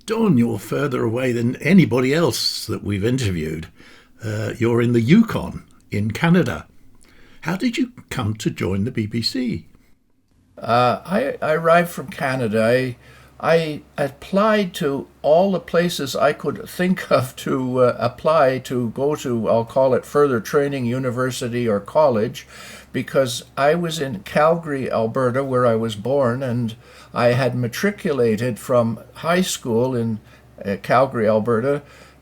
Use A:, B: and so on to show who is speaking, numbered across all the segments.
A: Don, you're further away than anybody else that we've interviewed. You're in the Yukon in Canada. How did you come to join the BBC?
B: I arrived from Canada. I applied to all the places I could think of to apply to go to, I'll call it further training, university or college, because I was in Calgary, Alberta, where I was born, and I had matriculated from high school in Calgary, Alberta,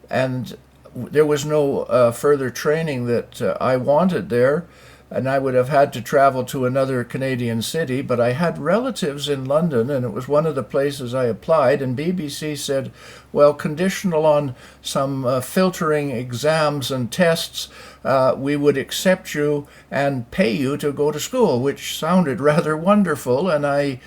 B: and there was no further training that I wanted there, and I would have had to travel to another Canadian city, but I had relatives in London, and it was one of the places I applied, and BBC said, well, conditional on some filtering exams and tests, we would accept you and pay you to go to school, which sounded rather wonderful, and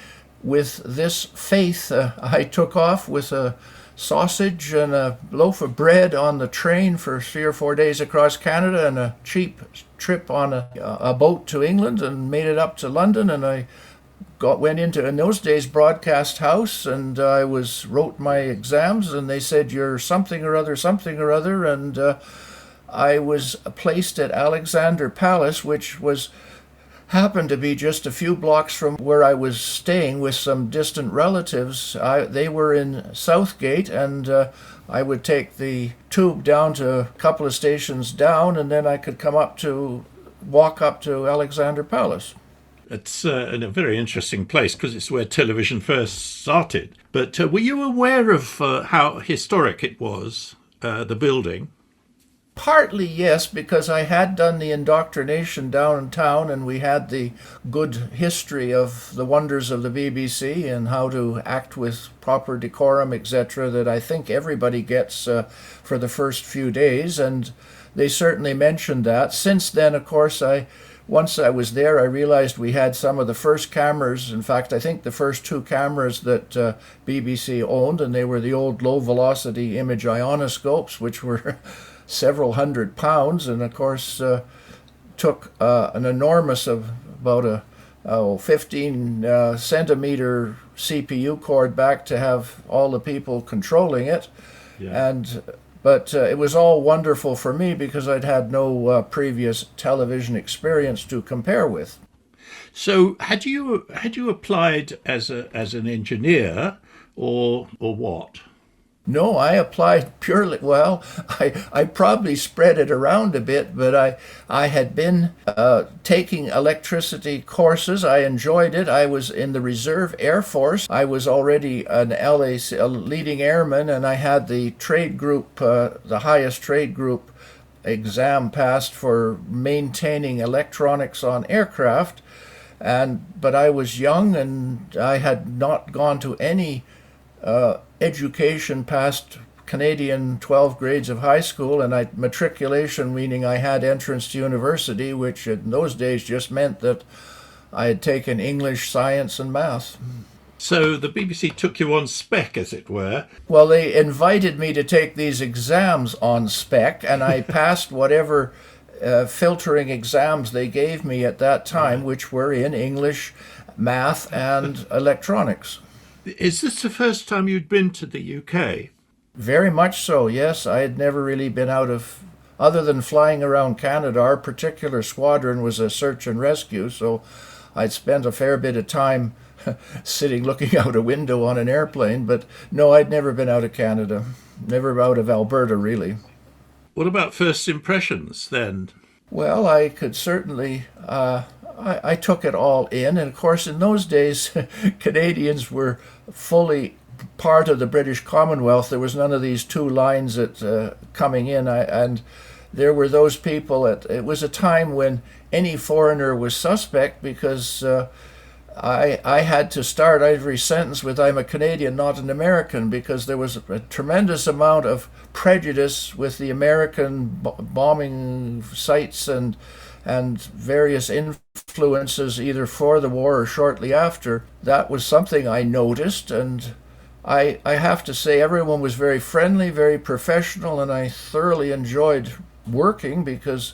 B: with this faith, I took off with a sausage and a loaf of bread on the train for 3 or 4 days across Canada and a cheap trip on a boat to England and made it up to London. And I went into, in those days, Broadcast House, and I wrote my exams, and they said, you're something or other, and I was placed at Alexandra Palace, which happened to be just a few blocks from where I was staying with some distant relatives. They were in Southgate, and I would take the tube down to a couple of stations down, and then I could walk up to Alexandra Palace.
A: It's a very interesting place because it's where television first started. But were you aware of how historic it was, the building?
B: Partly, yes, because I had done the indoctrination downtown, and we had the good history of the wonders of the BBC and how to act with proper decorum, etc., that I think everybody gets for the first few days, and they certainly mentioned that. Since then, of course, once I was there, I realized we had some of the first cameras. In fact, I think the first two cameras that BBC owned, and they were the old low-velocity image ionoscopes, which were several £100, and of course took an enormous of about a 15 centimeter CPU cord back to have all the people controlling it.
A: Yeah.
B: But it was all wonderful for me because I'd had no previous television experience to compare with.
A: So had you applied as an engineer or what?
B: No, I applied purely, well, I probably spread it around a bit, but I had been taking electricity courses. I enjoyed it. I was in the Reserve Air Force. I was already an LAC, a leading airman, and I had the trade group, the highest trade group exam passed for maintaining electronics on aircraft. But I was young, and I had not gone to any education past Canadian 12 grades of high school, and matriculation, meaning I had entrance to university, which in those days just meant that I had taken English, science, and math.
A: So the BBC took you on spec, as it were.
B: Well, they invited me to take these exams on spec, and I passed whatever filtering exams they gave me at that time, which were in English, math, and electronics.
A: Is this the first time you'd been to the UK?
B: Very much so, yes. I had never really been other than flying around Canada. Our particular squadron was a search and rescue, so I'd spent a fair bit of time sitting looking out a window on an airplane, but no, I'd never been out of Canada. Never out of Alberta, really.
A: What about first impressions then?
B: Well, I could certainly... I took it all in, and of course in those days Canadians were fully part of the British Commonwealth. There was none of these two lines coming in, and there were those people. It was a time when any foreigner was suspect because I had to start every sentence with "I'm a Canadian, not an American," because there was a tremendous amount of prejudice with the American bombing sites and various influences either for the war or shortly after. That was something I noticed, and I have to say everyone was very friendly, very professional, and I thoroughly enjoyed working because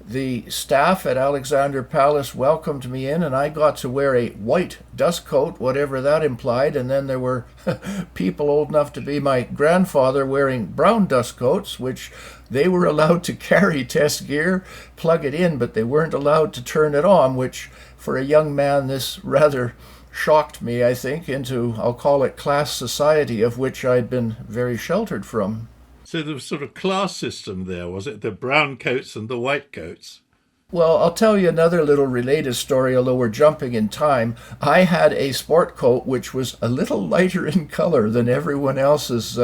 B: the staff at Alexandra Palace welcomed me in, and I got to wear a white dust coat, whatever that implied. And then there were people old enough to be my grandfather wearing brown dust coats, which they were allowed to carry test gear, plug it in, but they weren't allowed to turn it on, which for a young man, this rather shocked me, I think, into, I'll call it, class society, of which I'd been very sheltered from.
A: So there was sort of class system there, was it? The brown coats and the white coats.
B: Well, I'll tell you another little related story, although we're jumping in time. I had a sport coat which was a little lighter in color than everyone else's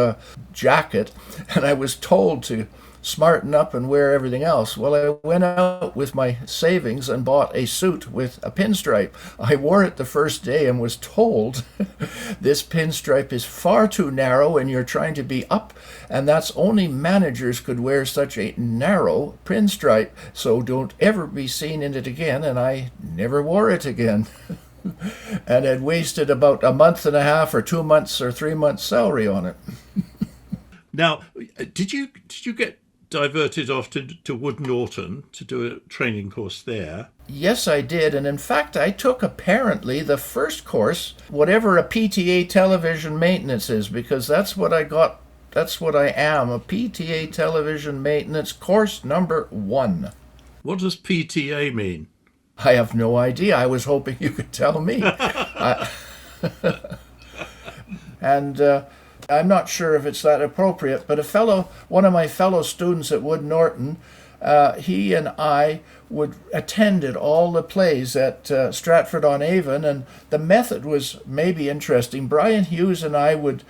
B: jacket, and I was told to smarten up and wear everything else. Well, I went out with my savings and bought a suit with a pinstripe. I wore it the first day and was told this pinstripe is far too narrow and you're trying to be up, and that's only managers could wear such a narrow pinstripe, so don't ever be seen in it again. And I never wore it again. And had wasted about a month and a half or 2 months or 3 months salary on it.
A: Now, did you get diverted off to Wood Norton to do a training course there?
B: Yes, I did. And in fact, I took apparently the first course, whatever a PTA television maintenance is, because that's what I got. That's what I am, a PTA television maintenance course number 1.
A: What does PTA mean?
B: I have no idea. I was hoping you could tell me. And I'm not sure if it's that appropriate, but one of my fellow students at Wood Norton, he and I would attended all the plays at Stratford-on-Avon, and the method was maybe interesting. Brian Hughes and I would,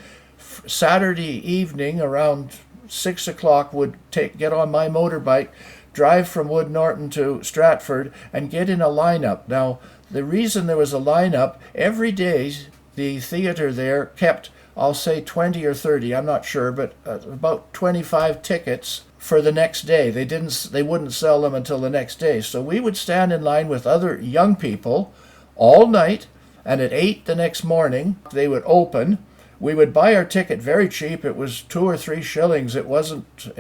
B: Saturday evening around 6 o'clock, would get on my motorbike, drive from Wood Norton to Stratford, and get in a lineup. Now, the reason there was a lineup, every day the theater there kept, I'll say 20 or 30, I'm not sure, but about 25 tickets for the next day. They wouldn't sell them until the next day. So we would stand in line with other young people all night, and at 8 the next morning they would open. We would buy our ticket very cheap. It was 2 or 3 shillings. It wasn't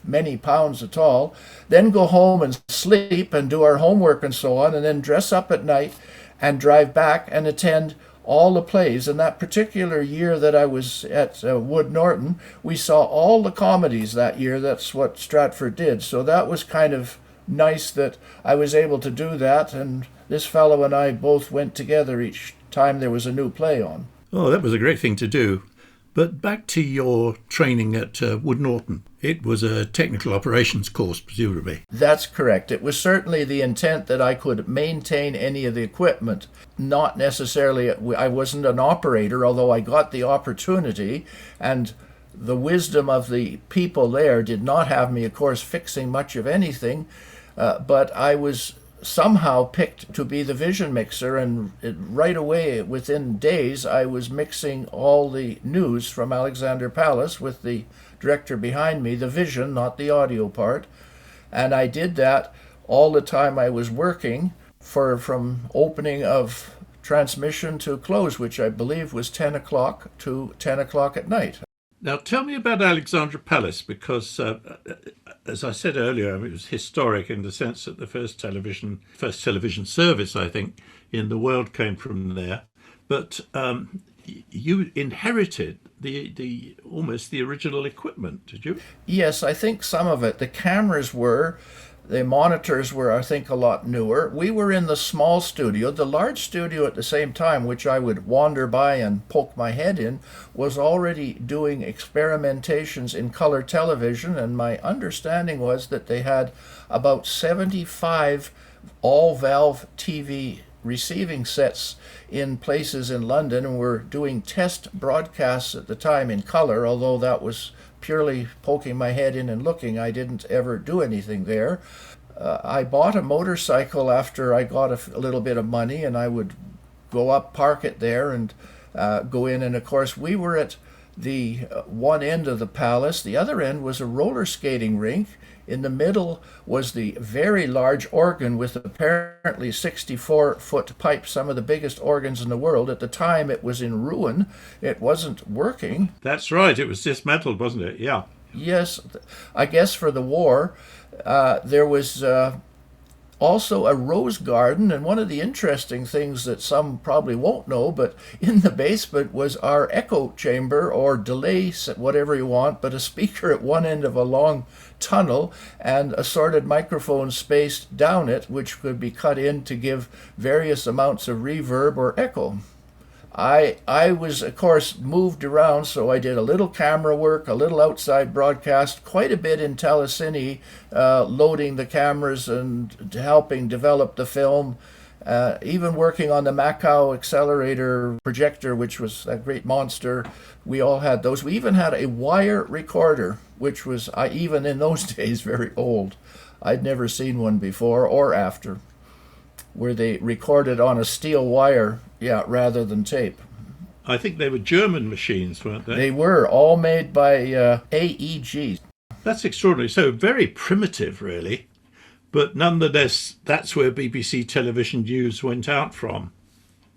B: many pounds at all. Then go home and sleep and do our homework and so on, and then dress up at night and drive back and attend all the plays. And that particular year that I was at Wood Norton, we saw all the comedies that year. That's what Stratford did. So that was kind of nice that I was able to do that. And this fellow and I both went together each time there was a new play on.
A: Oh, that was a great thing to do. But back to your training at Wood Norton. It was a technical operations course, presumably.
B: That's correct. It was certainly the intent that I could maintain any of the equipment. Not necessarily, I wasn't an operator, although I got the opportunity, and the wisdom of the people there did not have me, of course, fixing much of anything, but I was somehow picked to be the vision mixer, and right away, within days, I was mixing all the news from Alexandra Palace with the director behind me, the vision, not the audio part. And I did that all the time I was working from opening of transmission to close, which I believe was 10 o'clock to 10 o'clock at night.
A: Now, tell me about Alexandra Palace, because, as I said earlier, it was historic in the sense that the first television service, I think, in the world came from there. But you inherited the almost the original equipment, did you?
B: Yes, I think some of it. The cameras were. The monitors were, I think, a lot newer. We were in the small studio. The large studio at the same time, which I would wander by and poke my head in, was already doing experimentations in color television, and my understanding was that they had about 75 all-valve TV receiving sets in places in London, and were doing test broadcasts at the time in color, although that was purely poking my head in and looking. I didn't ever do anything there. I bought a motorcycle after I got a little bit of money, and I would go up, park it there, and go in. And of course, we were at the one end of the palace. The other end was a roller skating rink. In the middle was the very large organ with apparently 64-foot pipes, some of the biggest organs in the world. At the time, it was in ruin. It wasn't working.
A: That's right. It was dismantled, wasn't it? Yeah.
B: Yes. I guess for the war, there was also a rose garden. And one of the interesting things that some probably won't know, but in the basement was our echo chamber or delay, whatever you want, but a speaker at one end of a long tunnel and assorted microphones spaced down it, which could be cut in to give various amounts of reverb or echo. I was, of course, moved around, so I did a little camera work, a little outside broadcast, quite a bit in Telecine, loading the cameras and helping develop the film, even working on the Macau accelerator projector, which was a great monster. We all had those. We even had a wire recorder, which was, even in those days, very old. I'd never seen one before or after, where they recorded on a steel wire, rather than tape.
A: I think they were German machines, weren't they?
B: They were all made by AEG.
A: That's extraordinary. So very primitive, really. But nonetheless, that's where BBC television news went out from.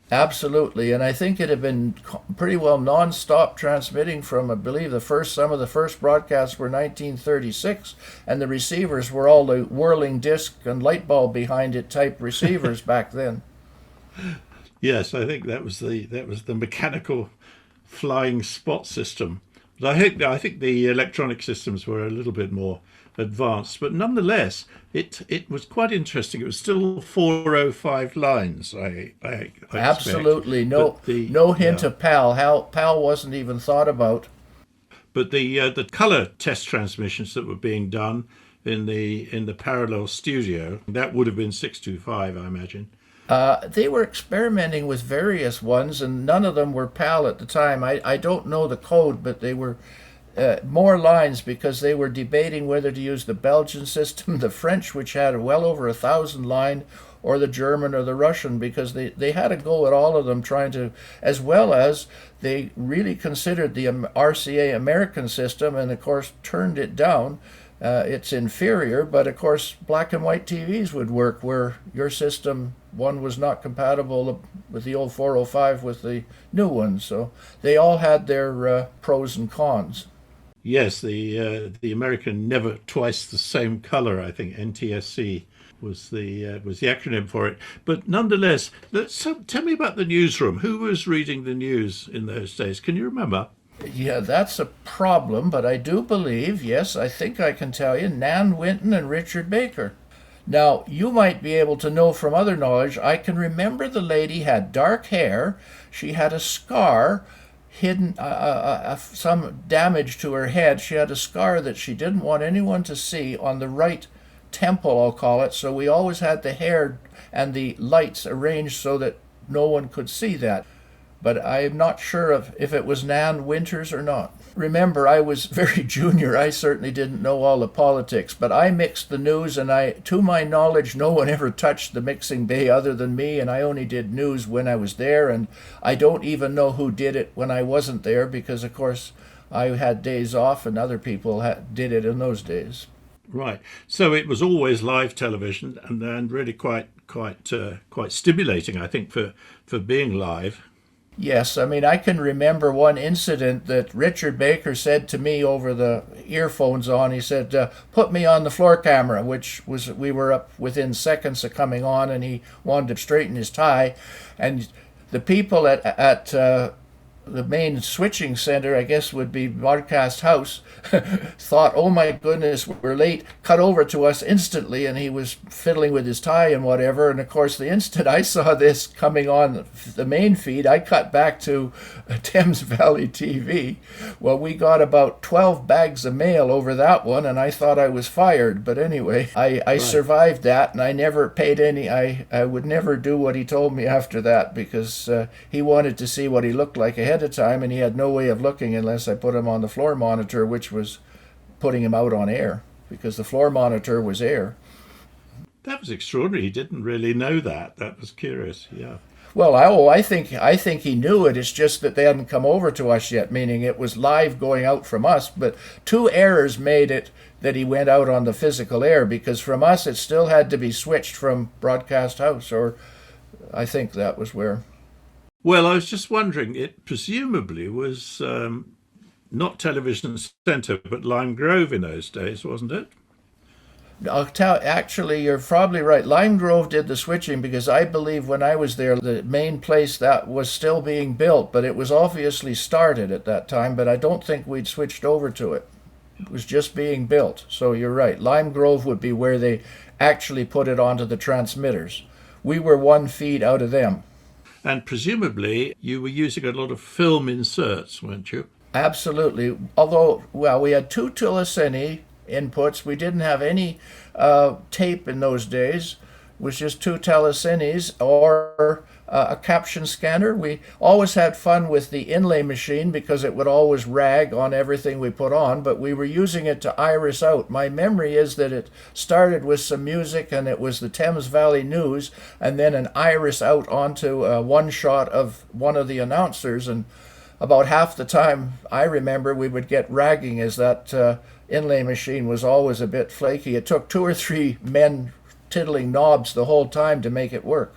B: Absolutely, and I think it had been pretty well non-stop transmitting from, I believe, some of the first broadcasts were 1936, and the receivers were all the whirling disc and light bulb behind it type receivers back then.
A: Yes, I think that was the mechanical flying spot system. But I think the electronic systems were a little bit more advanced, but nonetheless, it was quite interesting. It was still 405 lines. I
B: Absolutely, no hint of PAL. PAL wasn't even thought about.
A: But the color test transmissions that were being done in the parallel studio, that would have been 625, I imagine.
B: They were experimenting with various ones, and none of them were PAL at the time. I don't know the code, but they were more lines because they were debating whether to use the Belgian system, the French, which had well over 1,000 line, or the German or the Russian, because they had a go at all of them trying to, as well as they really considered the RCA American system and of course turned it down. It's inferior, but of course black and white TVs would work where your system, one was not compatible with the old 405 with the new one. So they all had their pros and cons.
A: Yes, the American never twice the same color, I think NTSC was the acronym for it. But nonetheless, tell me about the newsroom. Who was reading the news in those days? Can you remember?
B: Yeah, that's a problem, but I do believe, yes, I think I can tell you, Nan Winton and Richard Baker. Now, you might be able to know from other knowledge, I can remember the lady had dark hair, she had a scar, hidden, some damage to her head. She had a scar that she didn't want anyone to see on the right temple, I'll call it, so we always had the hair and the lights arranged so that no one could see that. But I'm not sure if it was Nan Winters or not. Remember, I was very junior. I certainly didn't know all the politics, but I mixed the news, and to my knowledge, no one ever touched the mixing bay other than me, and I only did news when I was there, and I don't even know who did it when I wasn't there because, of course, I had days off and other people did it in those days.
A: Right. So it was always live television, and really quite stimulating, I think, for being live.
B: Yes, I mean, I can remember one incident that Richard Baker said to me over the earphones on. He said, put me on the floor camera, which was, we were up within seconds of coming on, and he wanted to straighten his tie. And the people at the main switching center, I guess would be Broadcast House, thought, oh my goodness, we're late, cut over to us instantly, and he was fiddling with his tie and whatever. And of course, the instant I saw this coming on the main feed, I cut back to Thames Valley TV. Well, we got about 12 bags of mail over that one, and I thought I was fired. But anyway, I survived that, and I never paid any, I would never do what he told me after that, because he wanted to see what he looked like ahead of time, and he had no way of looking unless I put him on the floor monitor, which was putting him out on air, because the floor monitor was air.
A: That was extraordinary. He didn't really know that. That was curious. Yeah.
B: Well, I think he knew it. It's just that they hadn't come over to us yet, meaning it was live going out from us. But 2 errors made it that he went out on the physical air, because from us it still had to be switched from Broadcast House, or I think that was where.
A: Well, I was just wondering, it presumably was not Television Centre, but Lime Grove in those days, wasn't it?
B: Actually, you're probably right. Lime Grove did the switching because I believe when I was there, the main place that was still being built, but it was obviously started at that time, but I don't think we'd switched over to it. It was just being built. So you're right. Lime Grove would be where they actually put it onto the transmitters. We were one feed out of them.
A: And presumably you were using a lot of film inserts, weren't you?
B: Absolutely. Although, well, we had two telecine inputs. We didn't have any tape in those days. It was just two telecines or a caption scanner. We always had fun with the inlay machine because it would always rag on everything we put on, but we were using it to iris out. My memory is that it started with some music and it was the Thames Valley News, and then an iris out onto one shot of one of the announcers. And about half the time I remember we would get ragging as that inlay machine was always a bit flaky. It took 2 or 3 men tiddling knobs the whole time to make it work,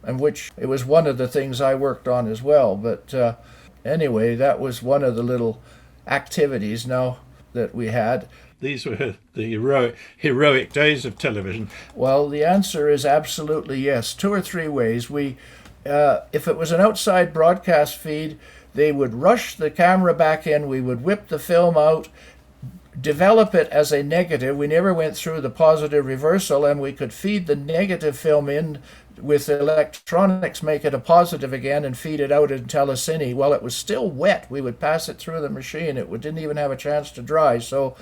B: and which it was one of the things I worked on as well. But anyway, that was one of the little activities now that we had.
A: These were the heroic days of television.
B: Well, the answer is absolutely yes. 2 or 3 ways. If it was an outside broadcast feed, they would rush the camera back in, we would whip the film out, develop it as a negative. We never went through the positive reversal, and we could feed the negative film in with electronics, make it a positive again, and feed it out in telecine. While it was still wet, we would pass it through the machine. It didn't even have a chance to dry. So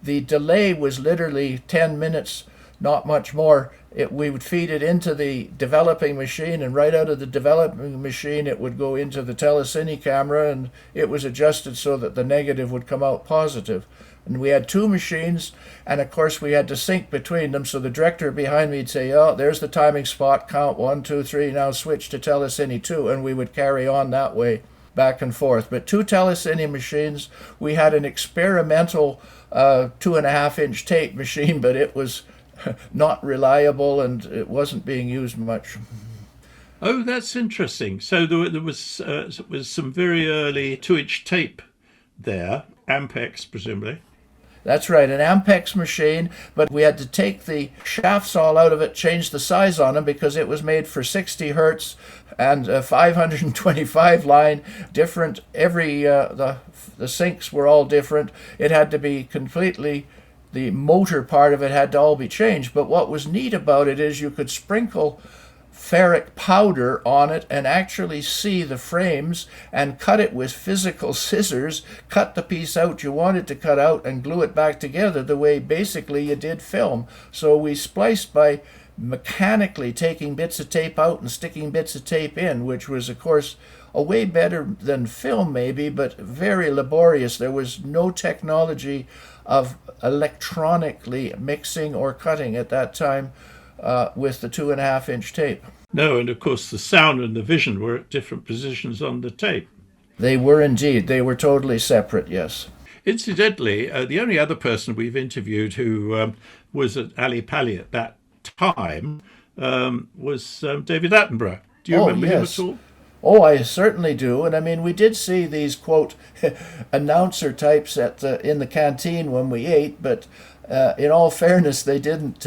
B: the delay was literally 10 minutes, not much more. We would feed it into the developing machine, and right out of the developing machine it would go into the telecine camera, and it was adjusted so that the negative would come out positive. And we had 2 machines, and of course we had to sync between them, so the director behind me would say, oh, there's the timing spot, count 1, 2, 3, now switch to telecine 2, and we would carry on that way back and forth. But 2 telecine machines. We had an experimental 2.5-inch tape machine, but it was not reliable and it wasn't being used much.
A: Oh, that's interesting. So there was some very early 2-inch tape there, Ampex presumably.
B: That's right, an Ampex machine, but we had to take the shafts all out of it, change the size on them because it was made for 60 hertz and a 525 line, different. The sinks were all different. It had to be completely, the motor part of it had to all be changed. But what was neat about it is you could sprinkle ferric powder on it and actually see the frames and cut it with physical scissors, cut the piece out you wanted to cut out and glue it back together the way basically you did film. So we spliced by mechanically taking bits of tape out and sticking bits of tape in, which was of course a way better than film maybe, but very laborious. There was no technology of electronically mixing or cutting at that time with the 2.5-inch tape.
A: No, and of course the sound and the vision were at different positions on the tape.
B: They were indeed. They were totally separate, yes.
A: Incidentally, the only other person we've interviewed who was at Ali Pali at that time was David Attenborough. Do you remember him at all?
B: Oh, I certainly do. And I mean, we did see these, quote, announcer types in the canteen when we ate, but in all fairness, they didn't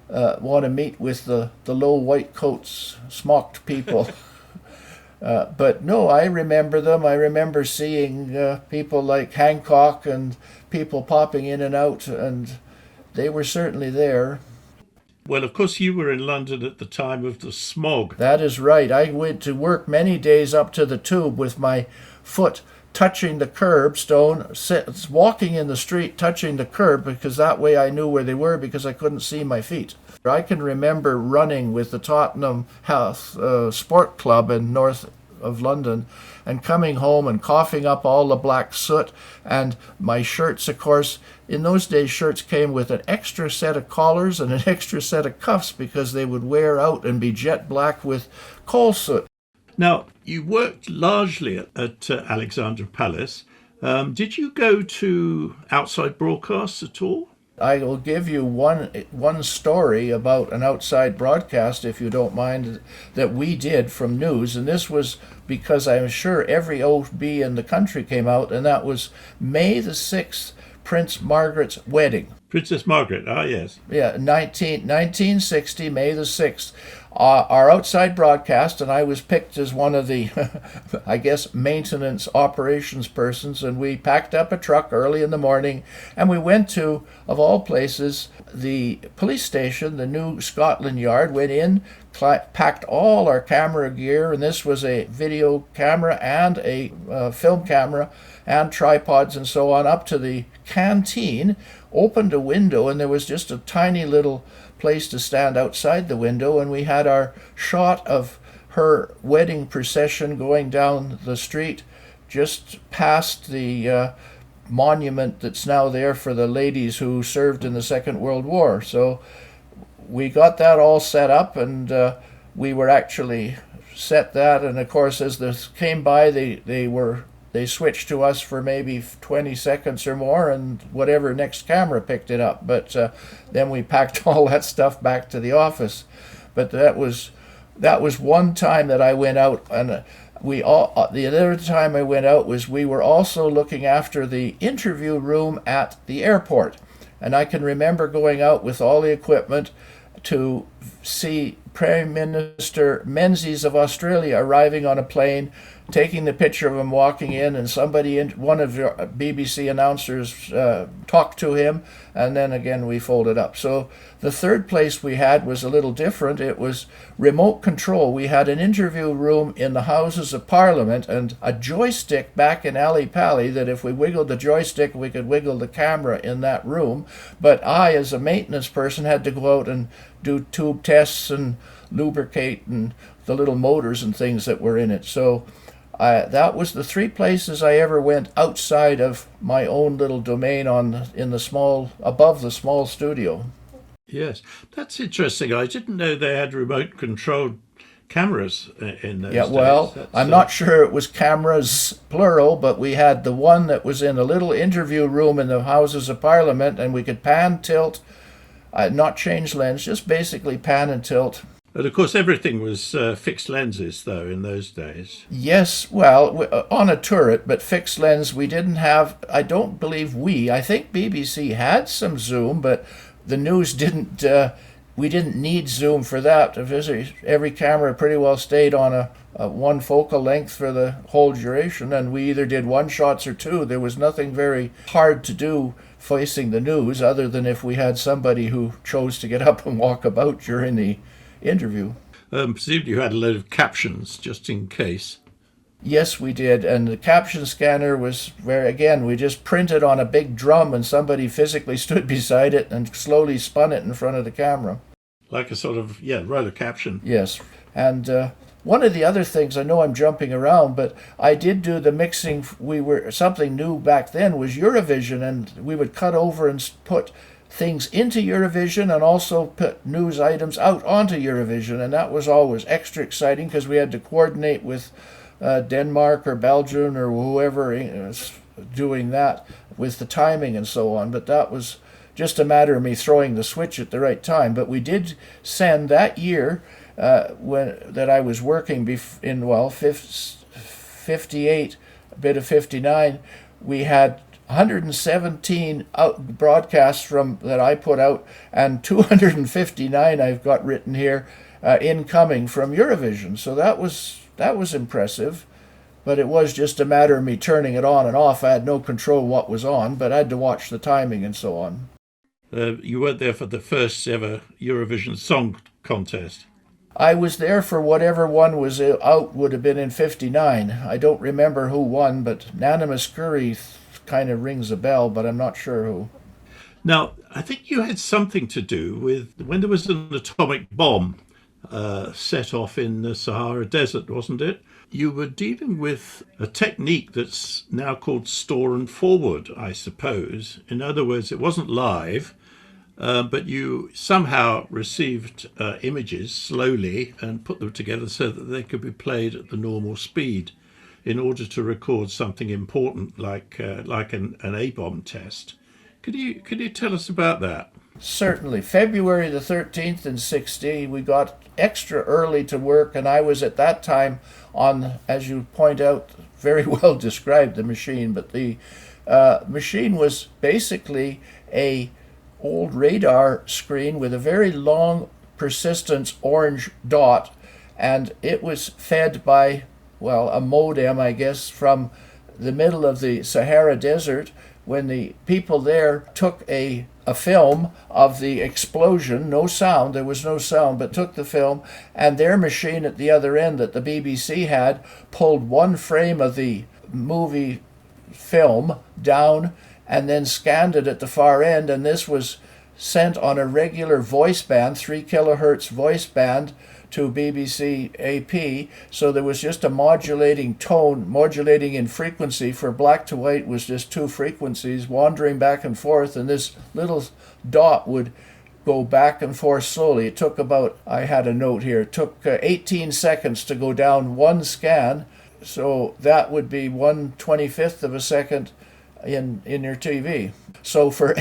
B: want to meet with the low white coats, smocked people. But no, I remember them. I remember seeing people like Hancock and people popping in and out, and they were certainly there.
A: Well, of course, you were in London at the time of the smog.
B: That is right. I went to work many days up to the tube with my foot touching the curbstone, walking in the street, touching the curb, because that way I knew where they were because I couldn't see my feet. I can remember running with the Tottenham House Sport Club in north of London and coming home and coughing up all the black soot, and my shirts, of course, in those days shirts came with an extra set of collars and an extra set of cuffs because they would wear out and be jet black with coal soot.
A: Now, you worked largely at Alexandra Palace. Did you go to outside broadcasts at all?
B: I will give you one story about an outside broadcast, if you don't mind, that we did from news. And this was because I'm sure every OB in the country came out, and that was May the 6th, Princess Margaret's wedding.
A: Princess Margaret, ah, yes.
B: Yeah, 1960, May the 6th. Our outside broadcast, and I was picked as one of the, I guess, maintenance operations persons, and we packed up a truck early in the morning, and we went to, of all places, the police station, the new Scotland Yard, went in, packed all our camera gear, and this was a video camera and a film camera and tripods and so on, up to the canteen, opened a window, and there was just a tiny little place to stand outside the window, and we had our shot of her wedding procession going down the street just past the monument that's now there for the ladies who served in the Second World War. So we got that all set up, and we were actually set that, and of course as this came by, they switched to us for maybe 20 seconds or more, and whatever next camera picked it up. But then we packed all that stuff back to the office. But that was one time that I went out, and the other time I went out was we were also looking after the interview room at the airport. And I can remember going out with all the equipment to see Prime Minister Menzies of Australia arriving on a plane, taking the picture of him walking in, and one of the BBC announcers talked to him, and then again we folded up. So the third place we had was a little different. It was remote control. We had an interview room in the Houses of Parliament and a joystick back in Ali Pali that if we wiggled the joystick, we could wiggle the camera in that room. But I, as a maintenance person, had to go out and do tube tests and lubricate and the little motors and things that were in it. So that was the three places I ever went outside of my own little domain above the small studio.
A: Yes, that's interesting. I didn't know they had remote controlled cameras in those days.
B: Well, I'm not sure it was cameras, plural, but we had the one that was in a little interview room in the Houses of Parliament, and we could pan, tilt, not change lens, just basically pan and tilt.
A: And of course, everything was fixed lenses, though, in those days.
B: Yes, well, on a turret, but fixed lens we didn't have. I don't believe I think BBC had some zoom, but the news didn't. We didn't need zoom for that. Every camera pretty well stayed on a one focal length for the whole duration, and we either did one shots or two. There was nothing very hard to do facing the news, other than if we had somebody who chose to get up and walk about during the interview.
A: Presumably you had a load of captions just in case.
B: Yes, we did, and the caption scanner was where, again, we just printed on a big drum and somebody physically stood beside it and slowly spun it in front of the camera.
A: Like a sort of, roller caption.
B: Yes, and one of the other things, I know I'm jumping around, but I did do the mixing. Something new back then was Eurovision, and we would cut over and put things into Eurovision and also put news items out onto Eurovision, and that was always extra exciting because we had to coordinate with Denmark or Belgium or whoever was doing that with the timing and so on. But that was just a matter of me throwing the switch at the right time. But we did send that year that I was working in 58, a bit of 59, we had 117 broadcasts that I put out, and 259 I've got written here incoming from Eurovision. So that was impressive, but it was just a matter of me turning it on and off. I had no control what was on, but I had to watch the timing and so on.
A: You weren't there for the first ever Eurovision Song Contest.
B: I was there for whatever one was out, would have been in 59. I don't remember who won, but Nana Muscuri kind of rings a bell, but I'm not sure who.
A: Now, I think you had something to do with when there was an atomic bomb set off in the Sahara Desert, wasn't it? You were dealing with a technique that's now called store and forward, I suppose. In other words, it wasn't live, but you somehow received images slowly and put them together so that they could be played at the normal speed in order to record something important like an A-bomb test. Could you tell us about that?
B: Certainly. February the 13th in 60, we got extra early to work, and I was at that time on, as you point out, very well described the machine, but the machine was basically a old radar screen with a very long persistence orange dot, and it was fed by, well, a modem, I guess, from the middle of the Sahara Desert when the people there took a film of the explosion, no sound, there was no sound, but took the film, and their machine at the other end that the BBC had pulled one frame of the movie film down and then scanned it at the far end, and this was sent on a regular voice band, 3 kilohertz voice band, to BBC AP, so there was just a modulating tone, modulating in frequency. For black to white was just 2 frequencies wandering back and forth, and this little dot would go back and forth slowly. It took about, I had a note here, it took 18 seconds to go down one scan, so that would be 1/25 of a second in your TV. So for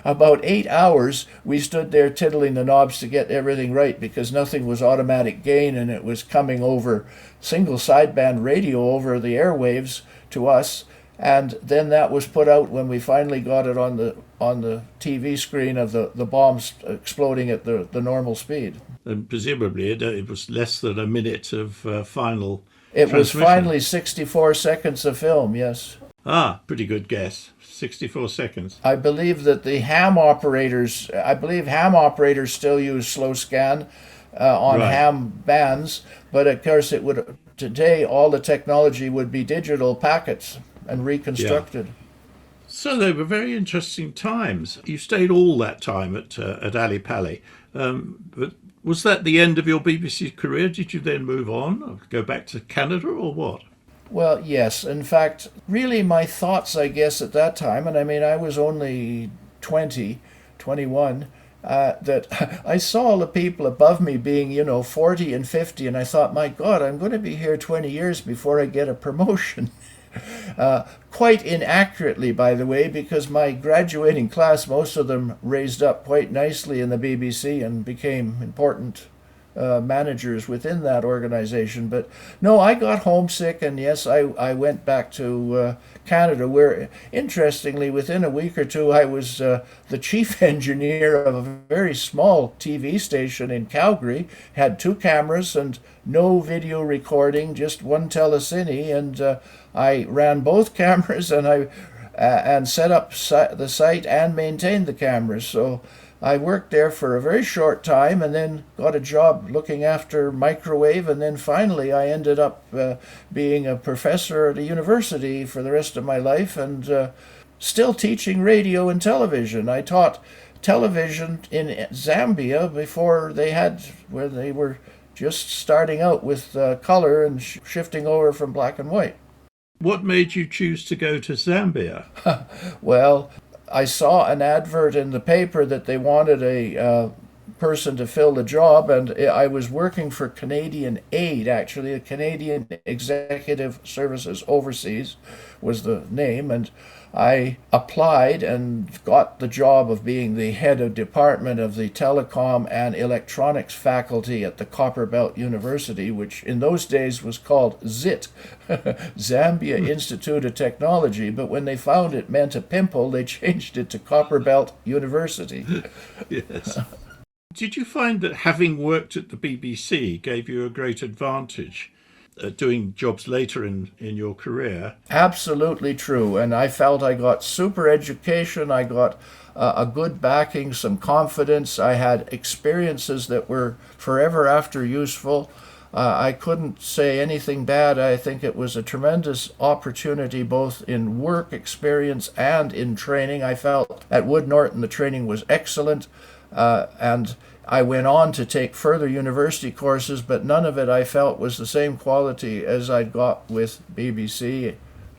B: about 8 hours, we stood there tiddling the knobs to get everything right, because nothing was automatic gain, and it was coming over single sideband radio over the airwaves to us. And then that was put out when we finally got it on the TV screen of the bombs exploding at the normal speed.
A: And presumably it was less than a minute of final
B: It was
A: transmission.
B: finally 64 seconds of film, yes.
A: Ah, pretty good guess. 64 seconds.
B: I believe that the ham operators still use slow scan on
A: Right.
B: ham bands, but of course today all the technology would be digital packets and reconstructed.
A: So they were very interesting times. You stayed all that time at Ali Pali. But was that the end of your BBC career? Did you then move on or go back to Canada or what?
B: Well, yes. In fact, really my thoughts, I guess, at that time, and I mean, I was only 20, 21, that I saw all the people above me being, 40 and 50, and I thought, my God, I'm going to be here 20 years before I get a promotion. Quite inaccurately, by the way, because my graduating class, most of them raised up quite nicely in the BBC and became important managers within that organization. But no, I got homesick, and yes, I went back to Canada, where, interestingly, within a week or two, I was the chief engineer of a very small TV station in Calgary, had 2 cameras and no video recording, just one telecine, and I ran both cameras, and set up the site and maintained the cameras. So I worked there for a very short time, and then got a job looking after microwave, and then finally I ended up being a professor at a university for the rest of my life, and still teaching radio and television. I taught television in Zambia where they were just starting out with color and shifting over from black and white.
A: What made you choose to go to Zambia?
B: Well, I saw an advert in the paper that they wanted a person to fill the job, and I was working for Canadian Aid, actually, the Canadian Executive Services Overseas was the name, and I applied and got the job of being the head of department of the telecom and electronics faculty at the Copperbelt University, which in those days was called ZIT, Zambia Institute of Technology, but when they found it meant a pimple, they changed it to Copperbelt University.
A: Yes. Did you find that having worked at the BBC gave you a great advantage doing jobs later in your career?
B: Absolutely true. And I felt I got super education. I got a good backing, some confidence. I had experiences that were forever after useful. I couldn't say anything bad. I think it was a tremendous opportunity both in work experience and in training. I felt at Wood Norton the training was excellent. And I went on to take further university courses, but none of it I felt was the same quality as I'd got with BBC.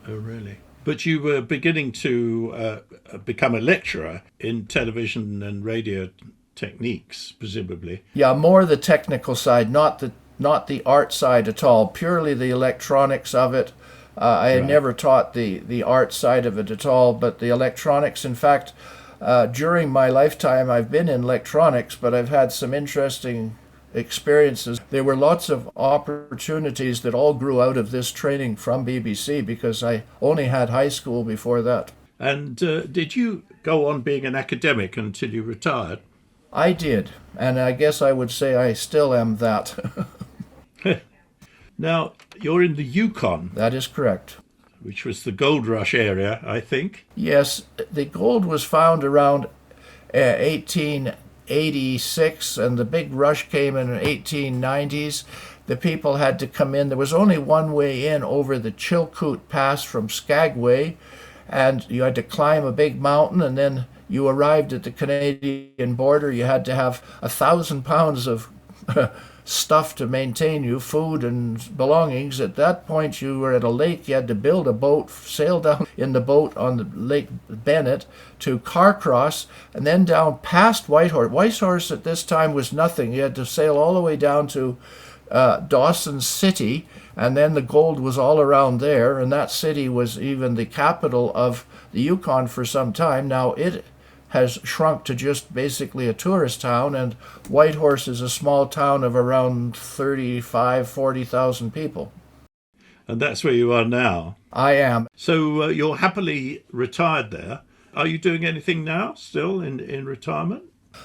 A: Oh, really? But you were beginning to become a lecturer in television and radio techniques, presumably.
B: Yeah, more the technical side, not the art side at all, purely the electronics of it. I had never taught the art side of it at all, but the electronics, in fact, during my lifetime, I've been in electronics, but I've had some interesting experiences. There were lots of opportunities that all grew out of this training from BBC because I only had high school before that.
A: And did you go on being an academic until you retired?
B: I did, and I guess I would say I still am that.
A: Now, you're in the Yukon,
B: That is correct.
A: which was the gold rush area, I think.
B: Yes, the gold was found around 1886, and the big rush came in the 1890s. The people had to come in. There was only one way in over the Chilkoot Pass from Skagway, and you had to climb a big mountain, and then you arrived at the Canadian border. You had to have 1,000 pounds of stuff to maintain you, food and belongings. At that point, you were at a lake. You had to build a boat, sail down in the boat on the Lake Bennett to Carcross, and then down past Whitehorse. Whitehorse at this time was nothing. You had to sail all the way down to Dawson City, and then the gold was all around there, and that city was even the capital of the Yukon for some time. Now it has shrunk to just basically a tourist town, and Whitehorse is a small town of around 40,000 people.
A: And that's where you are now.
B: I am.
A: So you're happily retired there. Are you doing anything now, still in retirement?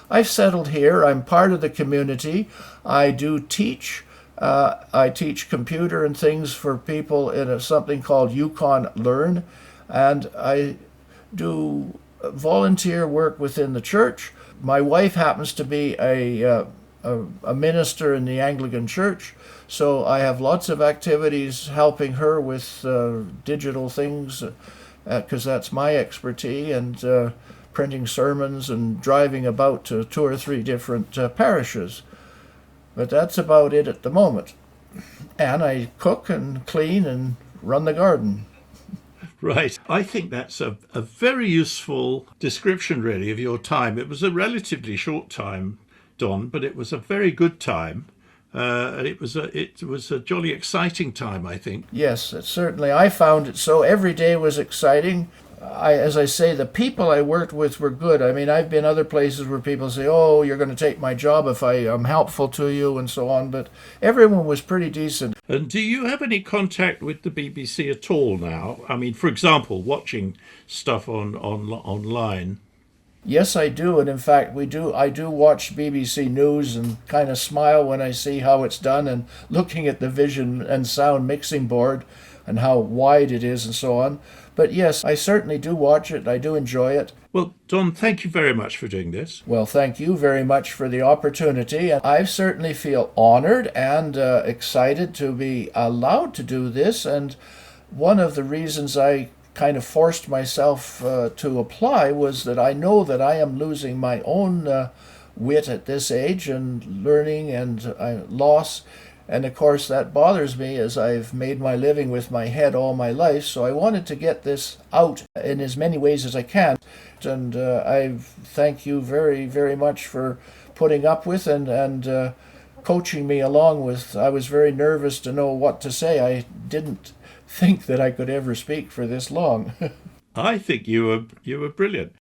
B: I've settled here. I'm part of the community. I do teach. I teach computer and things for people in something called Yukon Learn, and I do volunteer work within the church. My wife happens to be a minister in the Anglican Church, so I have lots of activities helping her with digital things, because that's my expertise, and printing sermons and driving about to 2 or 3 different parishes. But that's about it at the moment. And I cook and clean and run the garden.
A: Right. I think that's a very useful description, really, of your time. It was a relatively short time, Don, but it was a very good time. And it was a jolly exciting time, I think.
B: Yes, certainly. I found it so. Every day was exciting. As I say, the people I worked with were good. I mean, I've been other places where people say, "Oh, you're going to take my job if I am helpful to you," and so on. But everyone was pretty decent.
A: And do you have any contact with the BBC at all now? I mean, for example, watching stuff online.
B: Yes, I do, and in fact, we do. I do watch BBC News and kind of smile when I see how it's done, and looking at the vision and sound mixing board and how wide it is and so on. But yes, I certainly do watch it. I do enjoy it.
A: Well, Don, thank you very much for doing this.
B: Well, thank you very much for the opportunity. And I certainly feel honored and excited to be allowed to do this. And one of the reasons I kind of forced myself to apply was that I know that I am losing my own wit at this age, and learning and loss. And of course, that bothers me, as I've made my living with my head all my life. So I wanted to get this out in as many ways as I can. And I thank you very, very much for putting up with and coaching me along with. I was very nervous to know what to say. I didn't think that I could ever speak for this long.
A: I think you were brilliant.